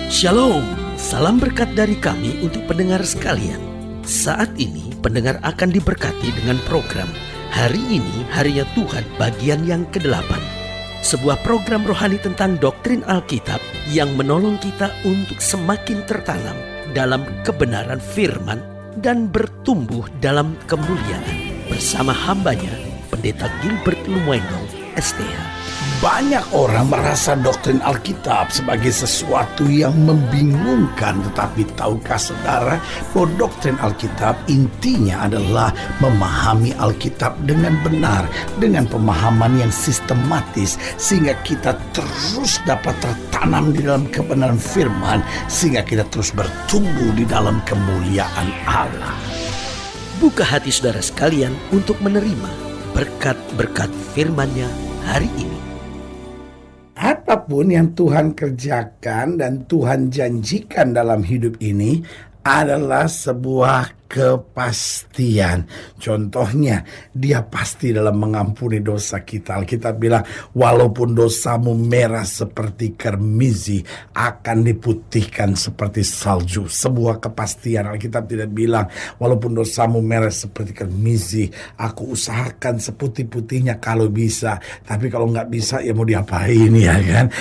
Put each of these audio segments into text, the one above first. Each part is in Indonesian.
Shalom, salam berkat dari kami untuk pendengar sekalian. Saat ini pendengar akan diberkati dengan program Hari Ini Harinya Tuhan bagian yang ke-8. Sebuah program rohani tentang doktrin Alkitab yang menolong kita untuk semakin tertanam dalam kebenaran firman dan bertumbuh dalam kemuliaan. Bersama hambanya, Pendeta Gilbert Lumuendo, STH. Banyak orang merasa doktrin Alkitab sebagai sesuatu yang membingungkan. Tetapi tahukah saudara bahwa doktrin Alkitab intinya adalah memahami Alkitab dengan benar, dengan pemahaman yang sistematis, sehingga kita terus dapat tertanam di dalam kebenaran firman, sehingga kita terus bertumbuh di dalam kemuliaan Allah. Buka hati saudara sekalian untuk menerima berkat-berkat firman-Nya hari ini. Apapun yang Tuhan kerjakan dan Tuhan janjikan dalam hidup ini adalah sebuah kepastian. Contohnya, Dia pasti dalam mengampuni dosa kita. Alkitab bilang, walaupun dosamu merah seperti kermizi, akan diputihkan seperti salju. Sebuah kepastian. Alkitab tidak bilang, walaupun dosamu merah seperti kermizi, aku usahakan seputih-putihnya kalau bisa. Tapi kalau nggak bisa, ya mau diapain ya kan?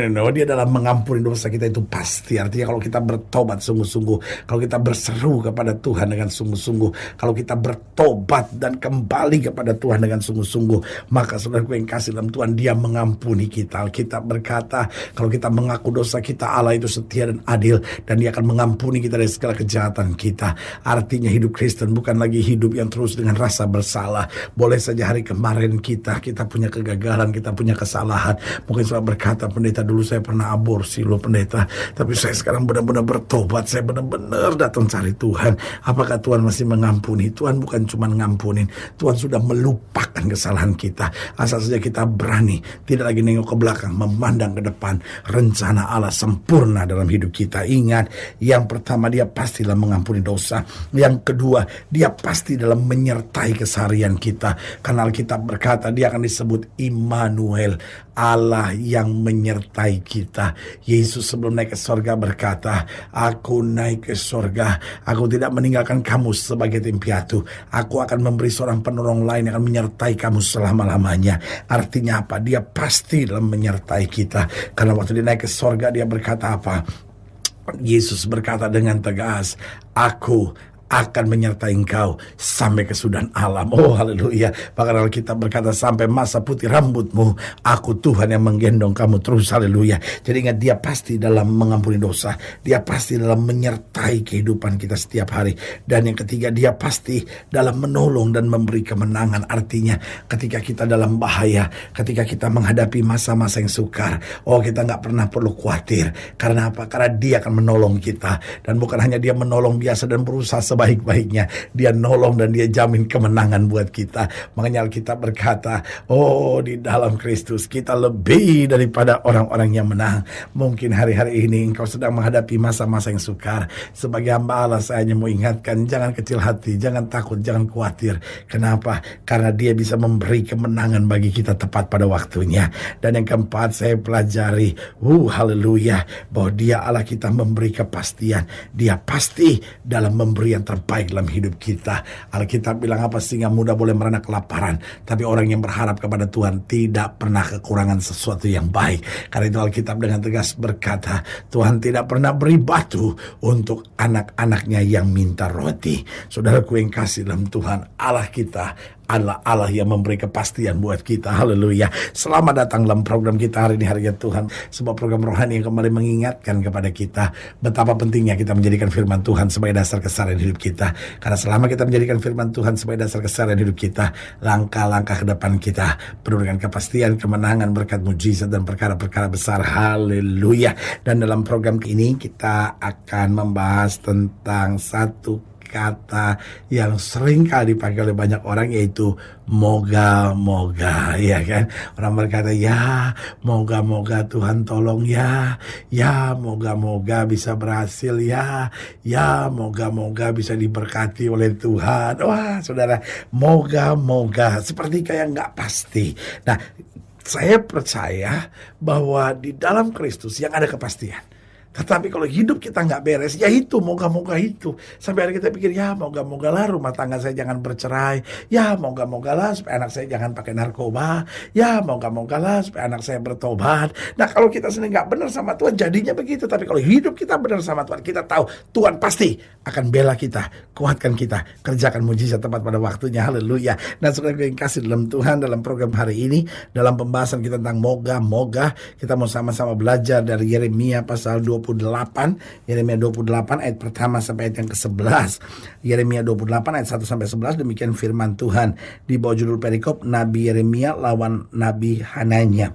No, Dia dalam mengampuni dosa kita itu pasti. Artinya kalau kita bertobat sungguh-sungguh, kalau kita berseru kepada Tuhan dengan sungguh-sungguh, kalau kita bertobat dan kembali kepada Tuhan dengan sungguh-sungguh, maka saudaraku yang kasih dalam Tuhan, Dia mengampuni kita. Alkitab berkata, kalau kita mengaku dosa kita, Allah itu setia dan adil, dan Dia akan mengampuni kita dari segala kejahatan kita. Artinya hidup Kristen bukan lagi hidup yang terus dengan rasa bersalah. Boleh saja hari kemarin kita punya kegagalan, kita punya kesalahan. Mungkin saudara berkata, pendeta dulu saya pernah aborsi loh pendeta, tapi saya sekarang benar-benar bertobat, saya benar-benar datang cari Tuhan. Apakah Tuhan masih mengampuni? Tuhan bukan cuma ngampunin, Tuhan sudah melupakan kesalahan kita. Asal saja kita berani, tidak lagi nengok ke belakang, memandang ke depan. Rencana Allah sempurna dalam hidup kita. Ingat, yang pertama, Dia pasti dalam mengampuni dosa. Yang kedua, Dia pasti dalam menyertai keseharian kita. Karena Alkitab berkata, Dia akan disebut Immanuel, Allah yang menyertai kita. Yesus sebelum naik ke sorga berkata, aku naik ke sorga, aku tidak meninggalkan kamu sebagai tim piatu. Aku akan memberi seorang penolong lain yang akan menyertai kamu selama-lamanya. Artinya apa? Dia pasti dalam menyertai kita. Karena waktu Dia naik ke sorga, Dia berkata apa? Yesus berkata dengan tegas, aku akan menyertai engkau sampai kesudahan alam. Oh haleluya. Bahkan Alkitab berkata, sampai masa putih rambutmu, aku Tuhan yang menggendong kamu terus. Haleluya. Jadi ingat, Dia pasti dalam mengampuni dosa, Dia pasti dalam menyertai kehidupan kita setiap hari. Dan yang ketiga, Dia pasti dalam menolong dan memberi kemenangan. Artinya ketika kita dalam bahaya, ketika kita menghadapi masa-masa yang sukar, kita gak pernah perlu khawatir. Karena apa? Karena Dia akan menolong kita. Dan bukan hanya Dia menolong biasa dan berusaha baik-baiknya, Dia nolong dan Dia jamin kemenangan buat kita. Makanya Alkitab berkata, di dalam Kristus kita lebih daripada orang-orang yang menang. Mungkin hari-hari ini engkau sedang menghadapi masa-masa yang sukar. Sebagai hamba Allah, saya hanya mau ingatkan, jangan kecil hati, jangan takut, jangan khawatir. Kenapa? Karena Dia bisa memberi kemenangan bagi kita tepat pada waktunya. Dan yang keempat, saya pelajari, haleluya, bahwa Dia Allah kita memberi kepastian. Dia pasti dalam memberi yang terbaik dalam hidup kita. Alkitab bilang apa? Singa muda boleh merana kelaparan, tapi orang yang berharap kepada Tuhan tidak pernah kekurangan sesuatu yang baik. Karena itu Alkitab dengan tegas berkata, Tuhan tidak pernah beri batu untuk anak-anaknya yang minta roti. Saudaraku yang kasih dalam Tuhan, Allah kita adalah Allah yang memberi kepastian buat kita. Haleluya. Selamat datang dalam program kita hari ini, Harinya Tuhan. Sebuah program rohani yang kembali mengingatkan kepada kita betapa pentingnya kita menjadikan firman Tuhan sebagai dasar keseharian hidup kita. Karena selama kita menjadikan firman Tuhan sebagai dasar keseharian hidup kita, langkah-langkah ke depan kita penuh dengan kepastian, kemenangan, berkat mujizat, dan perkara-perkara besar. Haleluya. Dan dalam program ini kita akan membahas tentang satu kata yang sering kali dipakai oleh banyak orang, yaitu moga-moga, ya kan? Orang berkata, ya moga-moga Tuhan tolong, ya moga-moga bisa berhasil, ya moga-moga bisa diberkati oleh Tuhan. Wah saudara, moga-moga seperti kayak nggak pasti. Nah, saya percaya bahwa di dalam Kristus yang ada kepastian. Tetapi kalau hidup kita nggak beres, ya itu moga-moga itu. Sampai hari kita pikir, ya moga-mogalah rumah tangga saya jangan bercerai. Ya moga-mogalah supaya anak saya jangan pakai narkoba. Ya moga-mogalah supaya anak saya bertobat. Nah kalau kita sendiri nggak benar sama Tuhan, jadinya begitu. Tapi kalau hidup kita benar sama Tuhan, kita tahu Tuhan pasti akan bela kita, kuatkan kita, kerjakan mujizat tepat pada waktunya. Haleluya. Nah saudara yang kasih dalam Tuhan, dalam program hari ini, dalam pembahasan kita tentang moga-moga, kita mau sama-sama belajar dari Yeremia pasal 28, Yeremia 28 ayat pertama sampai ayat yang ke-11. Yeremia 28 ayat 1 sampai 11, demikian firman Tuhan di bawah judul perikop Nabi Yeremia lawan Nabi Hananya.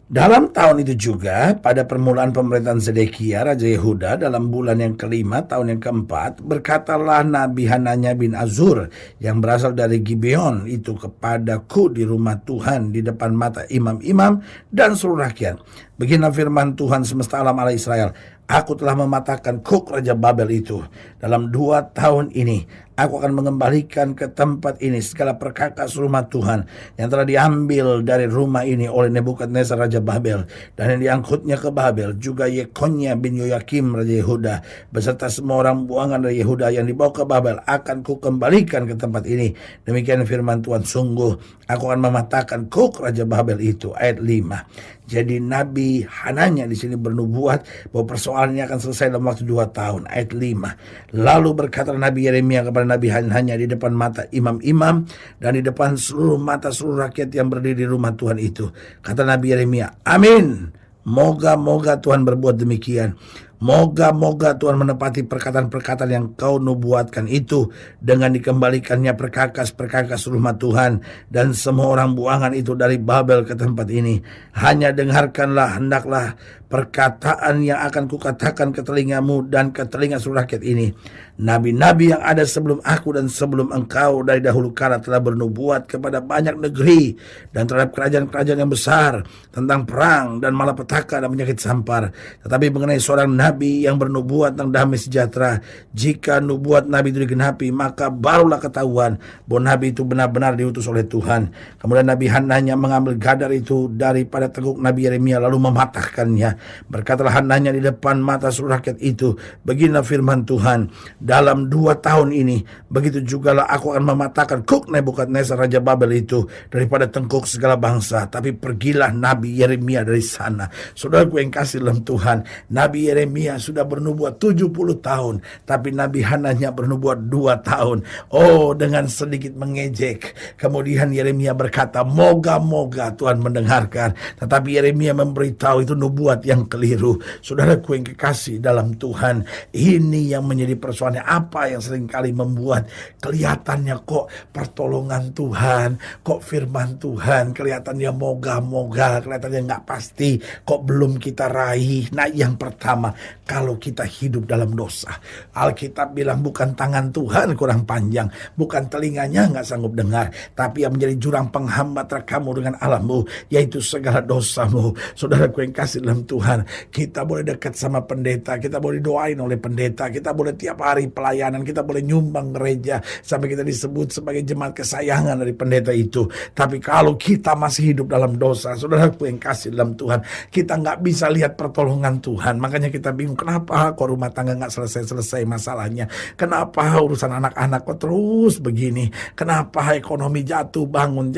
Dalam tahun itu juga, pada permulaan pemerintahan Zedekia, Raja Yehuda, dalam bulan yang kelima, tahun yang keempat, berkatalah Nabi Hananya bin Azur, yang berasal dari Gibeon itu kepadaku di rumah Tuhan, di depan mata imam-imam dan seluruh rakyat. Beginilah firman Tuhan semesta alam Allah Israel, aku telah mematahkan Kuk Raja Babel itu. Dalam 2 tahun ini, aku akan mengembalikan ke tempat ini segala perkakas rumah Tuhan yang telah diambil dari rumah ini oleh Nebukadnezar Raja Babel, dan yang diangkutnya ke Babel, juga Yekonya bin Yoyakim Raja Yehuda, beserta semua orang buangan dari Yehuda yang dibawa ke Babel, akan kukembalikan ke tempat ini. Demikian firman Tuhan, sungguh aku akan mematahkan Kuk Raja Babel itu. Ayat 5. Jadi Nabi Hananya di sini bernubuat bahwa persoalannya akan selesai dalam waktu 2 tahun. Ayat 5. Lalu berkata Nabi Yeremia kepada Nabi Hananya di depan mata imam-imam dan di depan seluruh mata seluruh rakyat yang berdiri di rumah Tuhan itu. Kata Nabi Yeremia, amin. Moga-moga Tuhan berbuat demikian. Moga-moga Tuhan menepati perkataan-perkataan yang kau nubuatkan itu dengan dikembalikannya perkakas-perkakas rumah Tuhan dan semua orang buangan itu dari Babel ke tempat ini. Hanya dengarkanlah, hendaklah perkataan yang akan kukatakan ke telingamu dan ke telinga seluruh rakyat ini. Nabi-nabi yang ada sebelum aku dan sebelum engkau dari dahulu kala telah bernubuat kepada banyak negeri dan terhadap kerajaan-kerajaan yang besar tentang perang dan malapetaka dan penyakit sampar. Tetapi mengenai seorang nabi yang bernubuat tentang damai sejahtera, jika nubuat nabi itu digenapi, maka barulah ketahuan bahwa nabi itu benar-benar diutus oleh Tuhan. Kemudian Nabi Hananya mengambil gadar itu daripada teguk Nabi Yeremia lalu mematahkannya. Berkatalah Hananya di depan mata seluruh rakyat itu, beginilah firman Tuhan, dalam 2 tahun ini, begitu jugalah aku akan mematahkan Kuk Nebukadnezar Raja Babel itu daripada tengkuk segala bangsa. Tapi pergilah Nabi Yeremia dari sana. Saudaraku yang kasih dalam Tuhan, Nabi Yeremia sudah bernubuat 70 tahun, tapi Nabi Hananya bernubuat 2 tahun. Oh, dengan sedikit mengejek. Kemudian Yeremia berkata, moga-moga Tuhan mendengarkan. Tetapi Yeremia memberitahu itu nubuat yang keliru. Saudaraku yang kekasih dalam Tuhan, ini yang menjadi persoalan. Apa yang seringkali membuat kelihatannya kok pertolongan Tuhan, kok firman Tuhan kelihatannya moga-moga, kelihatannya nggak pasti, kok belum kita raih. Nah, yang pertama, kalau kita hidup dalam dosa, Alkitab bilang bukan tangan Tuhan kurang panjang, bukan telinganya nggak sanggup dengar, tapi yang menjadi jurang penghambat kamu dengan Allahmu, yaitu segala dosamu. Saudaraku yang kasih dalam Tuhan, kita boleh dekat sama pendeta, kita boleh doain oleh pendeta, kita boleh tiap hari pelayanan, kita boleh nyumbang gereja sampai kita disebut sebagai jemaat kesayangan dari pendeta itu. Tapi kalau kita masih hidup dalam dosa, saudaraku yang kasih dalam Tuhan, kita nggak bisa lihat pertolongan Tuhan. Makanya kita bingung, kenapa kok rumah tangga nggak selesai-selesai masalahnya, kenapa urusan anak-anak kok terus begini, kenapa ekonomi jatuh bangun.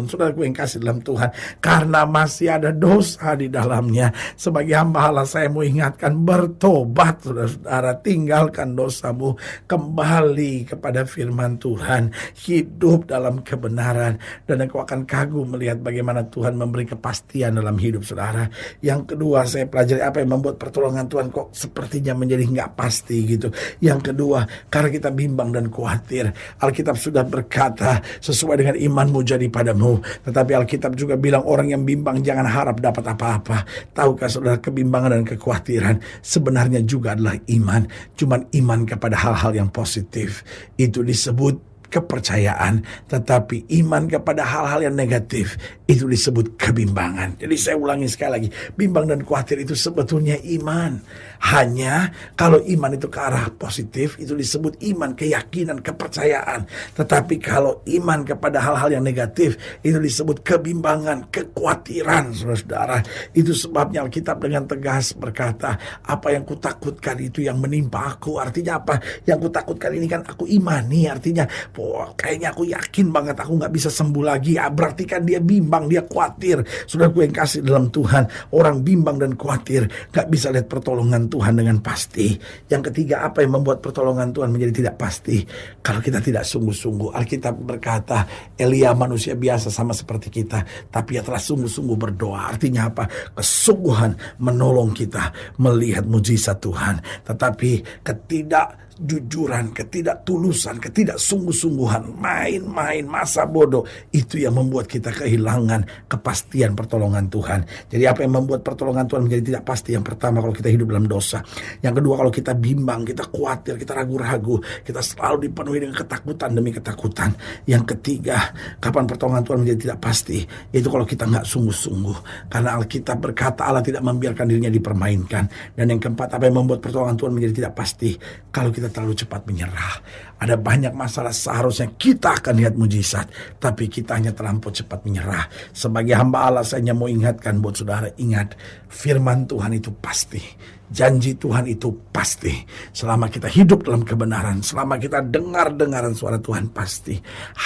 Saudaraku yang kasih dalam Tuhan, karena masih ada dosa di dalamnya. Sebagai hamba Allah, saya mau ingatkan, bertobat saudara-saudara, tinggalkan dosamu, kembali kepada firman Tuhan, hidup dalam kebenaran, dan engkau akan kagum melihat bagaimana Tuhan memberi kepastian dalam hidup saudara. Yang kedua, saya pelajari apa yang membuat pertolongan Tuhan kok sepertinya menjadi nggak pasti gitu. Yang kedua, karena kita bimbang dan khawatir. Alkitab sudah berkata, sesuai dengan imanmu jadi padamu. Tetapi Alkitab juga bilang, orang yang bimbang jangan harap dapat apa-apa. Tahukah saudara, kebimbangan dan kekhawatiran sebenarnya juga adalah iman. Cuman iman kepada hal-hal yang positif. Itu disebut kepercayaan, tetapi iman kepada hal-hal yang negatif itu disebut kebimbangan. Jadi saya ulangi sekali lagi, bimbang dan khawatir itu sebetulnya iman. Hanya kalau iman itu ke arah positif itu disebut iman, keyakinan, kepercayaan. Tetapi kalau iman kepada hal-hal yang negatif itu disebut kebimbangan, kekhawatiran, saudara-saudara. Itu sebabnya Alkitab dengan tegas berkata, apa yang kutakutkan itu yang menimpa aku. Artinya apa? Yang kutakutkan ini kan aku imani. Artinya kayaknya aku yakin banget aku gak bisa sembuh lagi. Berarti kan dia bimbang, dia khawatir. Saudaraku yang kasih dalam Tuhan, orang bimbang dan khawatir gak bisa lihat pertolongan Tuhan dengan pasti. Yang ketiga, apa yang membuat pertolongan Tuhan menjadi tidak pasti? Kalau kita tidak sungguh-sungguh. Alkitab berkata, Elia manusia biasa sama seperti kita, tapi ia telah sungguh-sungguh berdoa. Artinya apa? Kesungguhan menolong kita melihat mujizat Tuhan. Tetapi ketidakjujuran, ketidaktulusan, ketidaksungguh-sungguhan, main-main, masa bodoh, itu yang membuat kita kehilangan kepastian pertolongan Tuhan. Jadi apa yang membuat pertolongan Tuhan menjadi tidak pasti? Yang pertama, kalau kita hidup dalam dosa. Yang kedua, kalau kita bimbang, kita khawatir, kita ragu-ragu, kita selalu dipenuhi dengan ketakutan demi ketakutan. Yang ketiga, kapan pertolongan Tuhan menjadi tidak pasti? Yaitu kalau kita nggak sungguh-sungguh. Karena Alkitab berkata Allah tidak membiarkan dirinya dipermainkan. Dan yang keempat, apa yang membuat pertolongan Tuhan menjadi tidak pasti? Kalau kita terlalu cepat menyerah. Ada banyak masalah seharusnya kita akan lihat mujizat, tapi kita hanya terlampau cepat menyerah. Sebagai hamba Allah, saya hanya mau ingatkan buat saudara, ingat, firman Tuhan itu pasti. Janji Tuhan itu pasti. Selama kita hidup dalam kebenaran, selama kita dengar-dengaran suara Tuhan, pasti.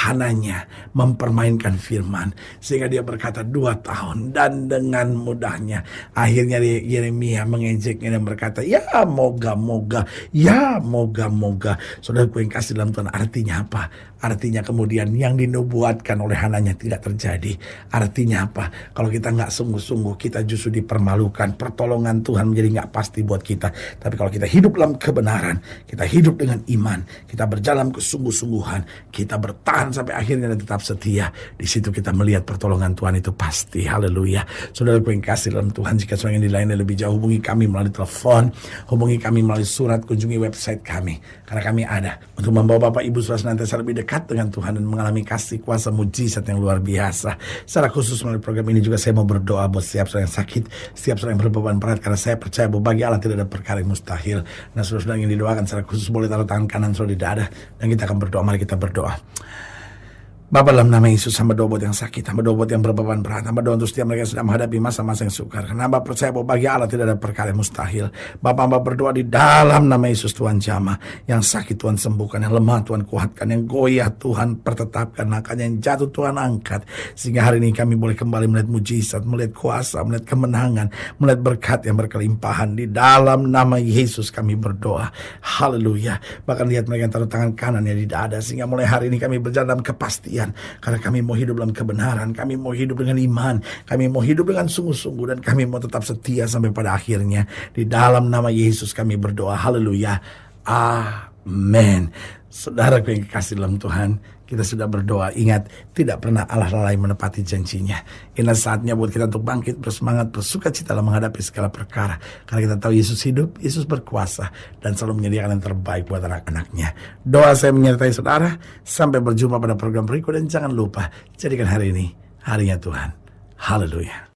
Hananya mempermainkan firman, sehingga dia berkata 2 tahun, dan dengan mudahnya akhirnya Yeremia mengejeknya dan berkata, ya moga-moga, ya moga-moga. Saudaraku yang kasih dalam Tuhan, artinya apa? Artinya kemudian yang dinubuatkan oleh Hananya tidak terjadi. Artinya apa? Kalau kita nggak sungguh-sungguh, kita justru dipermalukan. Pertolongan Tuhan menjadi nggak pasti buat kita. Tapi kalau kita hidup dalam kebenaran, kita hidup dengan iman, kita berjalan kesungguh-sungguhan, kita bertahan sampai akhirnya dan tetap setia, di situ kita melihat pertolongan Tuhan itu pasti. Haleluya. Saudaraku yang kasih dalam Tuhan, jika saudara yang dilayani lebih jauh, hubungi kami melalui telepon, hubungi kami melalui surat, kunjungi website kami, karena kami ada untuk membawa Bapak Ibu saudara senantiasa lebih dekat dengan Tuhan dan mengalami kasih kuasa mujizat yang luar biasa. Secara khusus melalui program ini juga saya mau berdoa buat setiap saudara yang sakit, setiap saudara yang berbeban berat, karena saya percaya bahwa bagi Allah tidak ada perkara yang mustahil. Nah, saudara yang didoakan secara khusus boleh taruh tangan kanan saudara di dada, dan kita akan berdoa. Mari kita berdoa. Bapa, dalam nama Yesus, hamba doa buat yang sakit, hamba doa buat yang berbeban berat, hamba doa untuk setiap mereka yang sedang menghadapi masa-masa yang sukar. Karena hamba percaya bahwa bagi Allah tidak ada perkara yang mustahil. Bapa, hamba berdoa di dalam nama Yesus, Tuhan jamah. Yang sakit Tuhan sembuhkan, yang lemah Tuhan kuatkan, yang goyah Tuhan pertetapkan, makanya yang jatuh Tuhan angkat. Sehingga hari ini kami boleh kembali melihat mujizat, melihat kuasa, melihat kemenangan, melihat berkat yang berkelimpahan. Di dalam nama Yesus kami berdoa. Haleluya. Bahkan lihat mereka yang taruh tangan kanannya di dada, sehingga mulai hari ini kami berjalan dalam kepastian. Karena kami mau hidup dalam kebenaran, kami mau hidup dengan iman, kami mau hidup dengan sungguh-sungguh, dan kami mau tetap setia sampai pada akhirnya. Di dalam nama Yesus kami berdoa. Haleluya. Amin. Saudara yang kasih dalam Tuhan, kita sudah berdoa. Ingat, tidak pernah Allah lalai menepati janjinya. Ini saatnya buat kita untuk bangkit, bersemangat, bersuka cita dalam menghadapi segala perkara. Karena kita tahu Yesus hidup, Yesus berkuasa, dan selalu menyediakan yang terbaik buat anak-anaknya. Doa saya menyertai saudara. Sampai berjumpa pada program berikut, dan jangan lupa, jadikan hari ini harinya Tuhan. Haleluya.